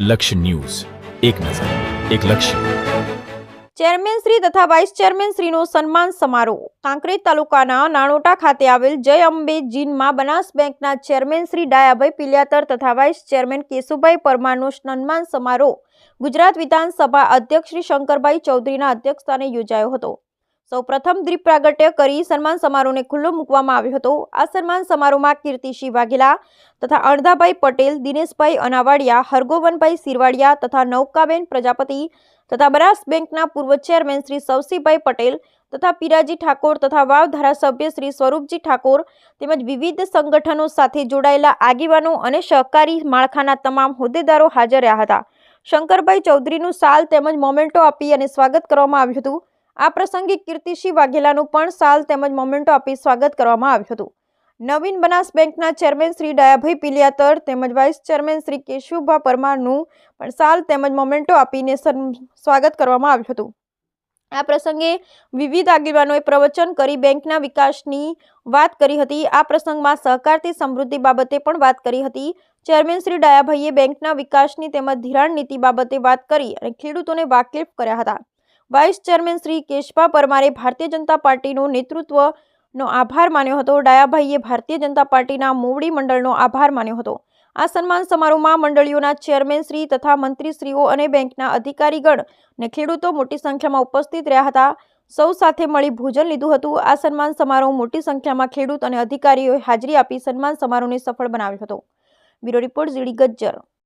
લક્ષ્ય ન્યૂઝ, એક નજર, એક લક્ષ્ય। ચેરમેન શ્રી તથા વાઇસ ચેરમેન શ્રીનો સન્માન સમારોહ કાંકરેજ તાલુકાના નાણોટા ખાતે આવેલ જય અંબે જીનમાં બનાસ બેંકના ચેરમેન શ્રી ડાયાભાઈ પિલ્યાતર તથા વાઇસ ચેરમેન કેશુભાઈ પરમારનો સન્માન સમારોહ ગુજરાત વિધાનસભા અધ્યક્ષ શ્રી શંકરભાઈ ચૌધરીના અધ્યક્ષસ્થાને યોજાયો હતો। સૌપ્રથમ દીપ પ્રાગટ્ય કરી સન્માન સમારોહને ખુલ્લો મૂકવામાં આવ્યો હતો। આ સન્માન સમારોહમાં કીર્તિસિંહ વાઘેલા તથા અણધાભાઈ પટેલ, દિનેશભાઈ અનાવાડિયા, હરગોવનભાઈ સિરવાડિયા તથા નૌકાબેન પ્રજાપતિ તથા બનાસ બેંકના પૂર્વ ચેરમેન શ્રી સવસીભાઈ પટેલ તથા પીરાજી ઠાકોર તથા વાવ ધારાસભ્ય શ્રી સ્વરૂપજી ઠાકોર તેમજ વિવિધ સંગઠનો સાથે જોડાયેલા આગેવાનો અને સહકારી માળખાના તમામ હોદ્દેદારો હાજર રહ્યા હતા। શંકરભાઈ ચૌધરીનું સાલ તેમજ મોમેન્ટો આપી અને સ્વાગત કરવામાં આવ્યું હતું। આ પ્રસંગે કીર્તિસિંહ વાઘેલાનું પણ સાલ તેમજ મોમેન્ટો આપી સ્વાગત કરવામાં આવ્યું હતું। નવીન બનાસ બેંકના ચેરમેન શ્રી ડાયાભાઈ પિલ્યાતર તેમજ વાઇસ ચેરમેન શ્રી કેશુભાઈ પરમારનું પણ સાલ તેમજ મોમેન્ટો આપીને સ્વાગત કરવામાં આવ્યું હતું। આ પ્રસંગે વિવિધ આગેવાનોએ પ્રવચન કરી બેંકના વિકાસની વાત કરી હતી। આ પ્રસંગમાં સહકારથી સમૃદ્ધિ બાબતે પણ વાત કરી હતી। ચેરમેન શ્રી ડાયાભાઈએ બેંકના વિકાસની તેમજ ધિરાણ નીતિ બાબતે વાત કરી અને ખેડૂતોને વાકેફ કર્યા હતા। વાઇસ ચેરમેન શ્રી કેશભા પરમારે ભારતીય જનતા પાર્ટીનો નેતૃત્વનો આભાર માન્યો હતો। ડાયાભાઈએ ભારતીય જનતા પાર્ટીના મોવડી મંડળનો આભાર માન્યો હતો। આ સન્માન સમારોહમાં મંડળીઓના ચેરમેન શ્રી તથા મંત્રીશ્રીઓ અને બેંકના અધિકારીગણ અને ખેડૂતો મોટી સંખ્યામાં ઉપસ્થિત રહ્યા હતા। સૌ સાથે મળી ભોજન લીધું હતું। આ સન્માન સમારોહ મોટી સંખ્યામાં ખેડૂત અને અધિકારીઓએ હાજરી આપી સન્માન સમારોહને સફળ બનાવ્યો હતો। Bureau report Z D Gajjar.